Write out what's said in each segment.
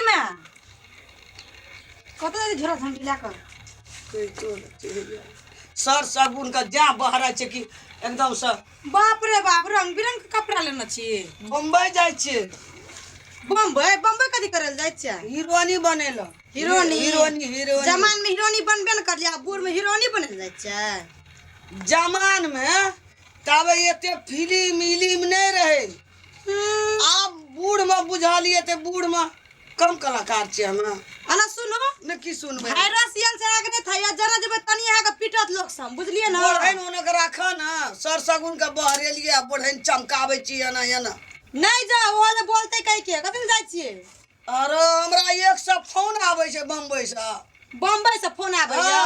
में कत झोरा झंडी लेकर सर साबुन का जा बहरा छे कि एकदम से बाप रे बाप रंग बिरंग के कपड़ा लेना छी बम्बई जाय छे बम्बई बम्बई कथी करल जाय छे हीरोइनी बनेला हीरोइनी जमान में हीरोइनी बनबे न कर लिया बूढ़ में हीरोइनी बनल जाय छे जमान में तब एते फिल्म नहीं रहे अब बूढ़ में बुझा लिए ते बूढ़ में कम कलाकार छे हम अना सुनो न की सुनबे वायरस यल से आगे नहीं था या जना जब तनी है का पिटत लोग सब बुझलिए ना बढ़न ओने के राखा ना सर सगुन का बहरे लिए बढ़न चमकावे छी ना नहीं जा ओले बोलते कह के कथि जाय छिए अरे हमरा एक सब फोन आवे छे बम्बई से फोन आवे या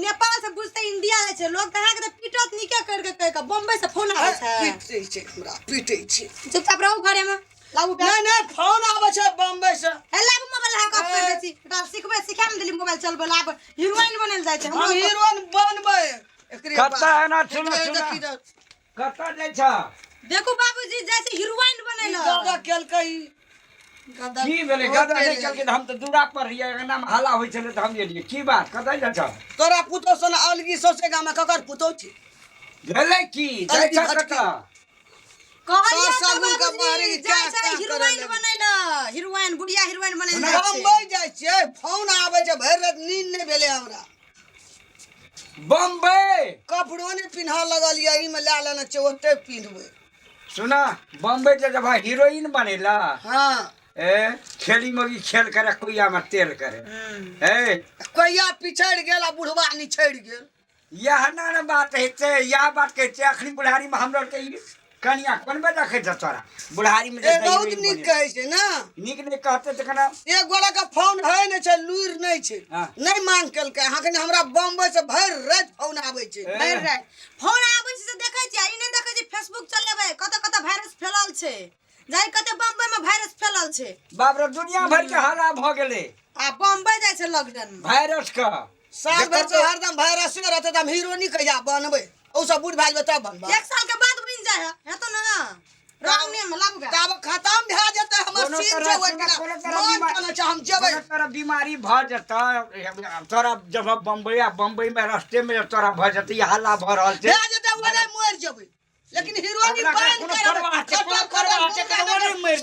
नेपाल से बुझते इंडिया जाय छे लोग कहा के पिटत निके करके कह के बम्बई से फोन आवे छे पीटे छे हमरा पीटे छे चुपचाप रहू घरे में लागू नहीं फोन आवे छे बम्बई से हे लागू मोबाइल हैक ऑफ कर देती डाल सिखबे सिखाम देली मोबाइल चलबे लाब हीरोइन बनल जाय छे हम हीरोइन बनबे एकरे कत्ता है ना सुनो कत्ता जाय छ देखो बाबूजी जैसे हीरोइन बनेला दादा केलकई की भेले गदा नहीं चल के हम तो दूरा पर हिया नाम हाला होय छले त हम एलिए की बात कतै जा छ तोरा पुतो सन अलगी सोचेगा मैं ककर पुतो छी भेले की जाय छ कत्ता कहलिए साबुन का बाहरी क्या हीरोइन बनेला हीरोइन बुढ़िया हीरोइन बनेला बम्बई जाय छे फोन आवे छे भर रात नींद नहीं भेले हमरा बम्बई कपड़ो ने पिन्हा लगलिया ई में ला लेना छे ओते पिन्हबे सुना बम्बई से जब हीरोइन बनेला हां ए खेली मगी खेल करे कोइया में तेल करे ए कोइया पिछड़ गेल बुढ़वा निछड़ गेल यह ना बात है या बात कहते अखनी बुढ़ारी में हमरा के कनिया कोन बे रखे छ तोरा बुढ़ारी में बहुत निक कहे छे ना निक ने कहते त कना एक गोड़ा का फोन है न छे लूर नहीं छे नहीं मांग केल के हकने हमरा बम्बई से भर रात फोन आवे छे भर रात फोन आवे छे से देखै छी ई नहीं देखै छी फेसबुक चलेबे कत वायरस फैलल छे जाय कते बम्बई में वायरस फैलल छे बाप रे दुनिया भर के हाला भ गेले आ बम्बई जाय छे लॉकडाउन में वायरस का साल भर से हरदम वायरस रहते त हम हीरोइनी कहिया बनबे ओ सब बुढ़ भाई बता बनबा एक साल के बाद बन जाय है तो ना रावने में लागू तब खत्म भ जते हमर सीन जे ओइ मन छ हम जेबै तोरा बीमारी भ जता तोरा जब बम्बई में रास्ते में तोरा भ जती हाला भ रहल छे भ जते ओने मर जेबै लेकिन हीरोइनी बंद कर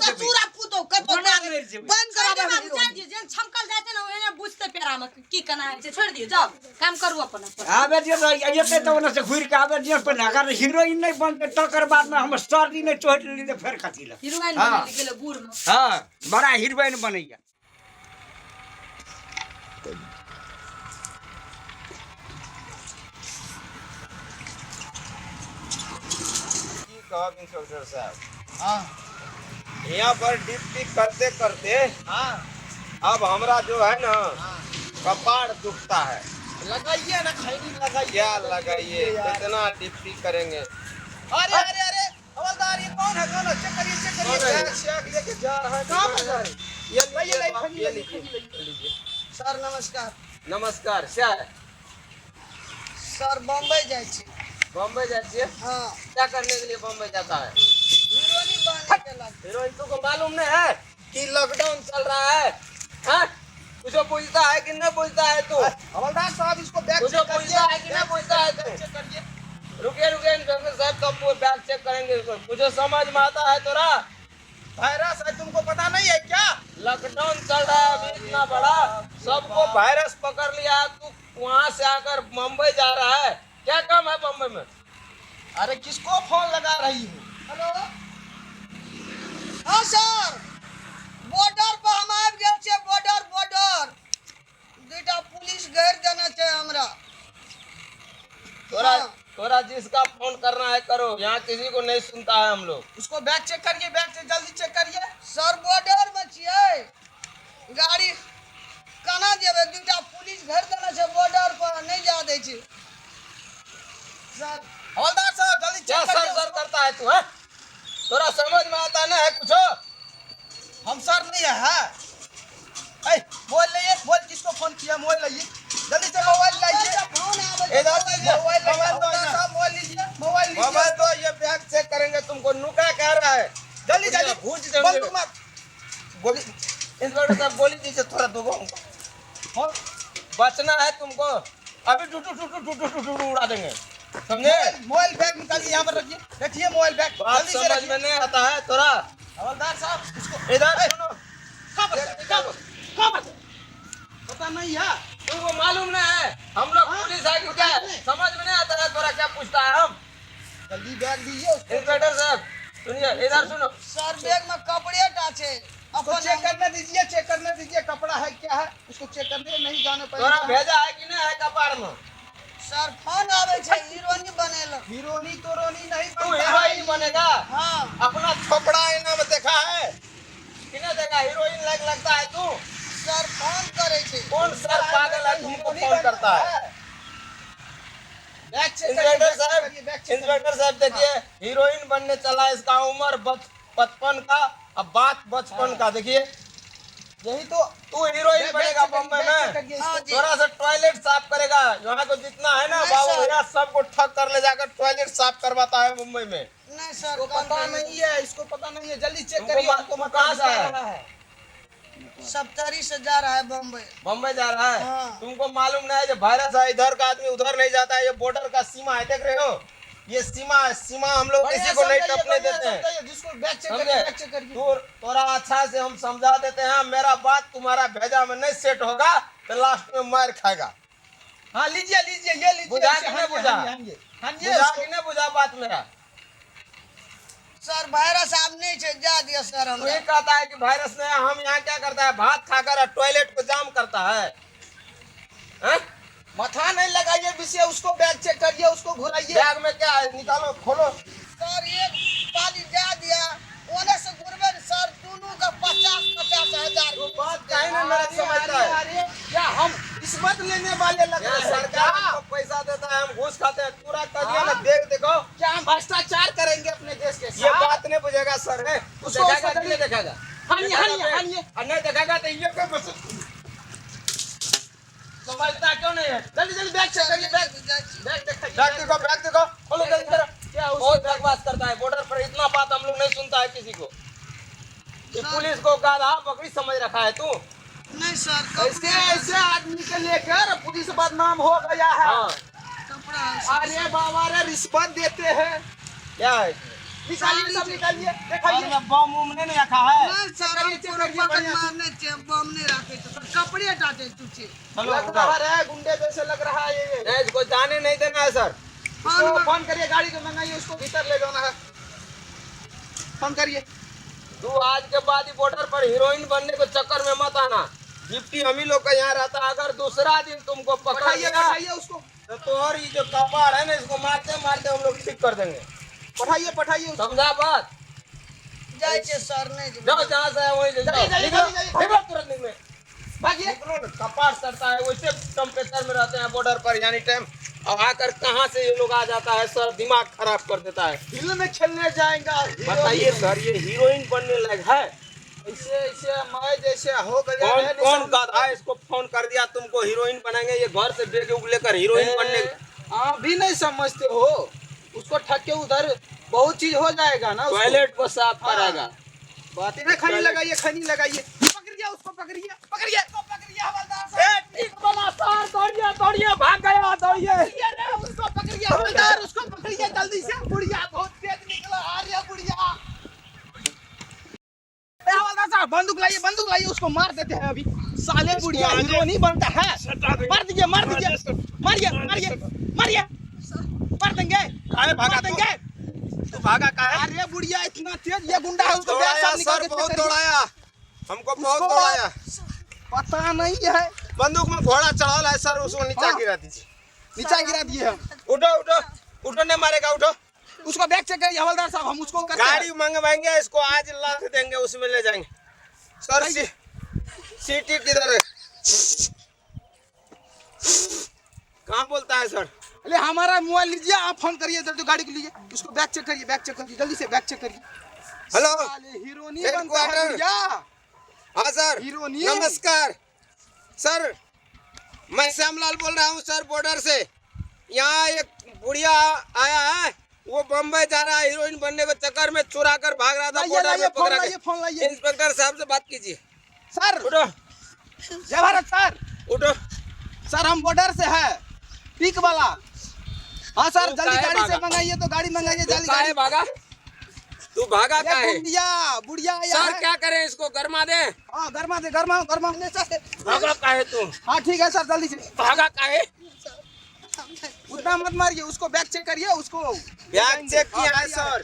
ससुरा पुतो कतो बंद कराबे जे छमकल जाय छे ना ओने बुझते पेरा में की कना है छोड़ दियो जाओ काम करू अपन आबे जे एते तो ओने से घुर के आबे जे पर अगर हीरोइन नहीं बनते तकर बाद में हम सर्दी नहीं चोट ली तो फिर कथि ल हीरोइन बन गेले बूढ़ में हां बड़ा हीरोइन बनैया इंस्पेक्टर साहब हाँ यहाँ पर ड्यूटी करते करते हाँ अब हमरा जो है ना कपाड़ दुखता है लगाइए ना खैनी लगाइए क्या लगाइए कितना ड्यूटी करेंगे अरे अरे अरे हवलदार ये कौन है कौन चेक करिए चेक लेके जा रहा है कहाँ पर जा रहे ये लीजिए सर नमस्कार नमस्कार क्या है सर बम्बई जाय छी बम्बई जाती है हां क्या करने के लिए बम्बई जाता है हीरोइनी बनने के लिए हीरोइन तुमको मालूम नहीं है कि लॉकडाउन चल रहा है हाँ तुझे पूछता है कि नहीं पूछता है तू हवलदार साहब इसको बैग तुझे पूछता है कि नहीं पूछता है तू रुकिए इंस्पेक्टर साहब तो आपको बैग चेक करेंगे मुझे समझ में आता है तोरा वायरस है तुमको पता नहीं है क्या लॉकडाउन चल रहा है अभी इतना बड़ा सबको वायरस पकड़ लिया तू वहाँ से आकर मुंबई जा रहा है क्या काम है बम्बई में अरे किसको फोन लगा रही हो हेलो हां सर बॉर्डर पर हम आबि गेल छे बॉर्डर दुटा पुलिस घेर देना छे हमरा तोरा जिसका फोन करना है करो यहाँ किसी को नहीं सुनता है हम लोग उसको बैग चेक करिए बैग से जल्दी चेक करिए सर बॉर्डर में छिए गाड़ी कना जेबे दुटा पुलिस घेर देना छे बॉर्डर पर नहीं जा दे छी सर हवलदार साहब जल्दी क्या चेक सर करता है तू है तोरा समझ में आता ना है कुछ हम सर नहीं है ए बोल लिए बोल किसको फोन किया मोबाइल लाइए जल्दी से मोबाइल लाइए इधर मोबाइल लीजिए मोबाइल तो ये बैग चेक करेंगे तुमको नुका कह रहा है जल्दी भूज बोल तुम मत गोली इंस्पेक्टर साहब गोली दीजिए थोड़ा दो हमको। बचना है तुमको, अभी टू उड़ा देंगे, समझे? मोबाइल बैग निकालिए, यहाँ पर रखिए, रखिए मोबाइल बैग, बात जल्दी से समझ रखिए। में नहीं आता है थोड़ा। हवलदार साहब इसको इधर सुनो, कहाँ पर पता नहीं है। तुमको मालूम नहीं है हम लोग पुलिस है कि क्या है? समझ में नहीं आता है थोड़ा, क्या पूछता है हम? जल्दी बैग दीजिए उसको। इंस्पेक्टर साहब सुनिए, इधर सुनो। सर बैग में कपड़े टाचे, उसको चेक करने दीजिए, चेक करने दीजिए कपड़ा है क्या है, उसको चेक करने नहीं जाने थोड़ा पड़ेगा। भेजा है कि नहीं है कपाड़ में? सर फोन आवे छे, हीरोनी बनेला, हीरोनी तोरोनी नहीं तू बनता हीरोइन है। बनेगा? हाँ अपना छोपड़ा आईना में देखा है कि नहीं देखा? हीरोइन लगता है तू। सर फोन करे छे। कौन सर पागल है तुमको फोन करता है? बैग चेक इंस्पेक्टर साहब, करिए, बैग चेक इंस्पेक्टर साहब देखिए, हीरोइन बनने चला, इसका उम्र 55 का, अब बात बचपन का। देखिए यही तो तू हीरोइन बनेगा बम्बई में, हाँ जी। थोड़ा सा टॉयलेट साफ करेगा। यहाँ को जितना है ना नहीं बाबू सर। भैया, सबको ठग कर ले जाकर टॉयलेट साफ करवाता है मुंबई में। नहीं सर, इसको पता नहीं है, इसको पता नहीं है, जल्दी चेक तुमको करिए। तुम कहाँ से आया? सप्तरी से जा रहा है बम्बई। बम्बई जा रहा है? हाँ। तुमको मालूम नहीं है जो वायरस है, इधर का आदमी उधर नहीं जाता है। ये बॉर्डर का सीमा है, देख रहे हो? ये सीमा हम लोग किसी को नहीं टपने देते हैं, जिसको बैग चेक समझे? करिए, बैग चेक करिए। तू थोड़ा अच्छा से हम समझा देते हैं, मेरा बात तुम्हारा भेजा में नहीं सेट होगा तो लास्ट में मार खाएगा। हाँ लीजिए लीजिए, ये लीजिए। बुझा कि नहीं बुझा? हाँ बुझा कि नहीं बुझा बात मेरा? सर वायरस आप नहीं छे, जा दिया सर हम। तो ये कहता है कि वायरस नहीं है, हम यहाँ क्या करता है, भात खाकर टॉयलेट को जाम करता है, हैं? माथा नहीं लगाइए विषय, उसको बैग चेक करिए, उसको घुराइए। बैग में क्या है, निकालो खोलो। सर एक पानी जा दिया, ओने से घुरबे सर, दोनों का 50-50 हजार। तो बात काहे ना नहीं समझता है? अरे क्या हम किस्मत लेने वाले लग यहाँ रहे हैं सरकार क्या? हमको पैसा देता है, हम घूस खाते हैं, पूरा करिए ना, देख देखो। क्या हम भ्रष्टाचार करेंगे अपने देश के ये साथ? बात नहीं बुझेगा सर है, उसको देखेगा कि जल्दी- नहीं देखेगा? हानिए, हानिए, हानिए। और नहीं देखेगा तो ये कोई बस समझता क्यों नहीं है? जल्दी जल्दी बैग चेक करिए, बैग बैग देखो, खोलो जल्दी करो। क्या उसको बहुत बकवास करता है बॉर्डर पर, इतना बात हम लोग नहीं सुनता है किसी को। ये पुलिस को गाधा बकरी समझ रखा है तू? नहीं सर, ऐसे ऐसे आदमी के लेकर पुलिस बदनाम हो गया है। हाँ, कपड़ा अरे बाबा रे, रिश्वत देते हैं। क्या है? निकालिए, सब निकालिए, और दिखाइए। में बम उम नहीं रखा है? कपड़े टाटे तुझे चलो लग उठाओ। रहा है, गुंडे जैसे लग रहा है ये। नहीं, इसको जाने नहीं देना है सर। उसको फोन करिए, गाड़ी को मंगाइए, उसको भीतर ले जाना है। फोन करिए। तू आज के बाद ही बॉर्डर पर हीरोइन बनने के चक्कर में मत आना। डिप्टी हम ही लोग का यहाँ रहता है, अगर दूसरा दिन तुमको पकड़ पठाइए, लिया पठाइए उसको, तो और ये जो कपाड़ है ना, इसको मारते मारते हम लोग ठीक कर देंगे। पठाइए, पठाइए उसको। समझा बात? जाए सर नहीं जाओ जहाँ से है वहीं से जाओ। जाइए, निकलो, जाइए, निकलो तुरंत निकलो। भागिए। निकलो ना, कपाड़ सड़ता है, वैसे टेम्परेचर में रहते हैं बॉर्डर पर यानी टाइम, और आकर कहाँ से ये लोग आ जाता है सर, दिमाग खराब कर देता है। फिल्म में खेलने जाएगा। बताइए सर, ये हीरोइन बनने लायक है? ऐसे ऐसे मैं जैसे हो गया कौन है, कौन गाधा इसको फोन कर दिया तुमको हीरोइन बनाएंगे? ये घर से बेग उग लेकर हीरोइन बनने। आप भी नहीं समझते हो, उसको ठग के उधर बहुत चीज हो जाएगा ना। उसको। टॉयलेट को साफ कराएगा। बातें ना, खनी लगाइए, खनी लगाइए। पकड़िए उसको, पकड़िए, पकड़िए, पकड़िए हवलदार साहब। ठीक बोला सर, दौड़िए दौड़िए, भाग गया, दौड़िए। पकड़िए रे, उसको पकड़िए हवलदार, उसको पकड़िए जल्दी से। बुढ़िया बहुत तेज निकला आ रही है बुढ़िया। ए हवलदार साहब, बंदूक लाइए, बंदूक लाइए, उसको मार देते हैं अभी। साले बुढ़िया हीरो नहीं बनता है। मार दीजिए, मार दीजिए, मारिए, मारिए, मारिए, मार देंगे, काहे भागा मार देंगे। तू भागा काहे? अरे बुढ़िया इतना तेज, ये गुंडा है, उसको बैग दौड़ाया सब निकाल सर, के बहुत चेक करिए। दौड़ाया हमको, बहुत उसको- दौड़ाया। पता नहीं है, बंदूक में घोड़ा चढ़ा है सर, उसको नीचा हाँ। गिरा दीजिए। नीचा गिरा दिए हम। उठो उठो उठो, नहीं मारेगा, उठो। उसको बैग चेक करिए हवलदार साहब, हम उसको करते हैं। गाड़ी मंगवाएंगे, इसको आज लाख देंगे, उसमें ले जाएंगे सर। सीटी किधर है? कहाँ बोलता है सर? अरे हमारा मोबाइल लीजिए, आप फोन करिए जल्दी, गाड़ी को लीजिए, उसको बैग चेक करिए, बैग चेक करिए, जल्दी से बैग चेक करिए। हेलो, साले हीरो नहीं बनता है हेडक्वार्टर। भैया। हाँ सर, हीरो नहीं। नमस्कार सर, मैं श्यामलाल बोल रहा हूँ सर, बॉर्डर से। यहाँ एक बुढ़िया आया है, वो बम्बई जा रहा है, हीरोइन बनने के चक्कर में चुरा कर भाग रहा था, लाइए, बॉर्डर लाइए, में फोन पकड़ा लाइए, फोन के। लाइए। इंस्पेक्टर साहब से बात कीजिए। सर उठो जय भारत सर। उठो। सर हम बॉर्डर से है, पीक वाला। हाँ सर तू जल्दी काहे गाड़ी से भागा? मंगाइए, तो गाड़ी मंगाइए तू जल्दी काहे गाड़ी। भागा? तू भागा ये काहे? बुढ़िया आया सर है। क्या करें इसको, गरमा दे? हाँ गरमा दे, गरमा ले सर। भागा काहे तू? हाँ ठीक है सर जल्दी से। भागा काहे? उतना मत मारिए, उसको बैग चेक करिए उसको। बैग चेक किया है सर।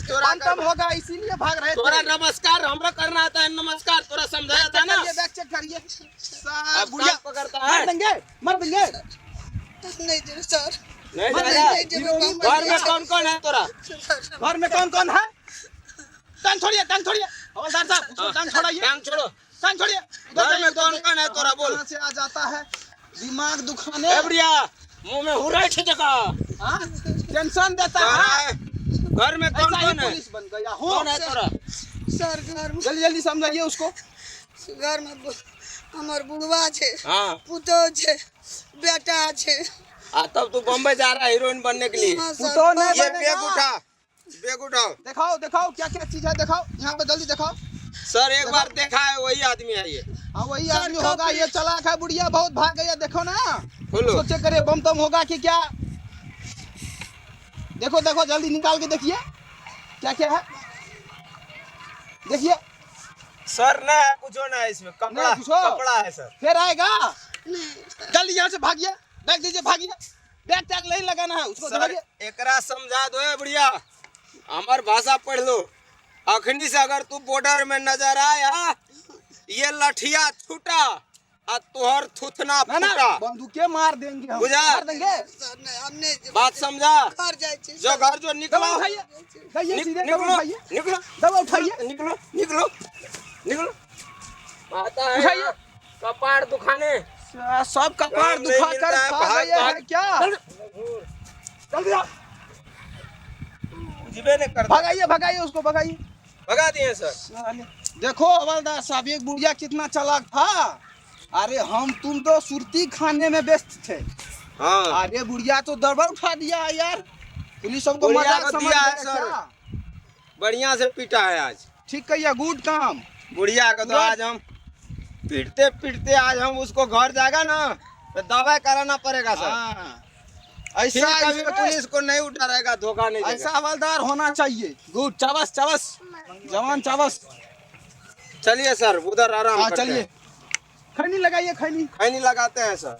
तोरा कम होगा इसीलिए भाग रहे तोरा थे। नमस्कार हमरा करना आता है, नमस्कार तोरा समझाया था ना। बैग चेक करिए। अब बुढ़िया कान पकड़ता है। मर देंगे। नहीं सर, नहीं मर जाएगा। देंगे। घर में कौन कौन है तोरा? घर में कौन है? टांग छोड़िए हवलदार साहब, उसको टांग छोड़िए, टांग छोड़ो। टांग छोड़िए। घर में कौन है तोरा बोल। कहाँ से आ जाता है दिमाग दुखाने। ए बुढ़िया मुंह में हुराई ठिका। हाँ? टेंशन देता है। घर में कौन ऐसा ही कौन है? पुलिस बन गया हो। कौन है तोरा? सर घर में जल्दी समझाइए उसको। घर में हमार बुढ़वा छे, हाँ पुतो छे, बेटा छे। तब तू बम्बई जा रहा है हीरोइन बनने के लिए। हाँ सर, पुतो नहीं ये बनेगा। बैग उठाओ। दिखाओ क्या चीज है, दिखाओ यहाँ पे जल्दी दिखाओ। सर एक बार देखा है वही आदमी है ये। हाँ वही आदमी होगा, ये चालाक है, बुढ़िया बहुत भाग गया, देखो ना। खोलो। उसको चेक करिए बम तम होगा कि क्या। देखो जल्दी निकाल के देखिए क्या है, देखिए। सर ना है कुछ ना है इसमें, कपड़ा नहीं, कुछो। कपड़ा है सर। फिर आएगा। जल्दी यहाँ से भागिए, बैग दीजिए, भागिए। बैग टैग नहीं लगाना है उसको, सर धरिए। एकरा समझा दो है बढ़िया, हमार भाषा पढ़ लो। अखनी से अगर तू बॉर्डर में नजर आया, ये लठिया छूटा और तोहर थुथना ना फूटा। बंदूकें मार देंगे हम, बुझा? मार देंगे। सर नहीं, हम नहीं बात समझा? घर जाए छे। जो घर जो निकलो, दवा उठाइए, जाइए सीधे, दवा निकलो उठाइए, निकलो दवा उठाइए। निकलो निकलो निकलो। आता है उठाइए। यहाँ कपाड़ दुखाने। सब कपाड़ काम नहीं दुखा मिलता कर है, खा भाग, गए भाग। हैं क्या? जल्दी आओ। जिबे ने कर भगाइए उसको, भगाइए। भगा दिए सर। देखो हवलदार साहब, एक बुढ़िया कितना चालाक था। अरे तुम तो सुरती खाने में व्यस्त थे। हाँ अरे बुढ़िया तो दरबार उठा दिया यार, पुलिस सबको बुढ़िया मजाक को समझ दिया है गया सर। क्या? बढ़िया से पीटा है आज। ठीक कहिए, गुड काम। बुढ़िया को तो पूरा- आज हम पीटते पीटते आज हम उसको घर जाएगा ना तो दवाई कराना पड़ेगा सर। हाँ। फिर ऐसा कभी पुलिस को नहीं उठा रहेगा, धोखा नहीं ऐसा देगा। हवलदार होना चाहिए। गुड, चाबस जवान चाबस। चलिए सर उधर आराम हाँ करते चलिए, हैं। खैनी लगाइए, खैनी। खैनी लगाते हैं सर।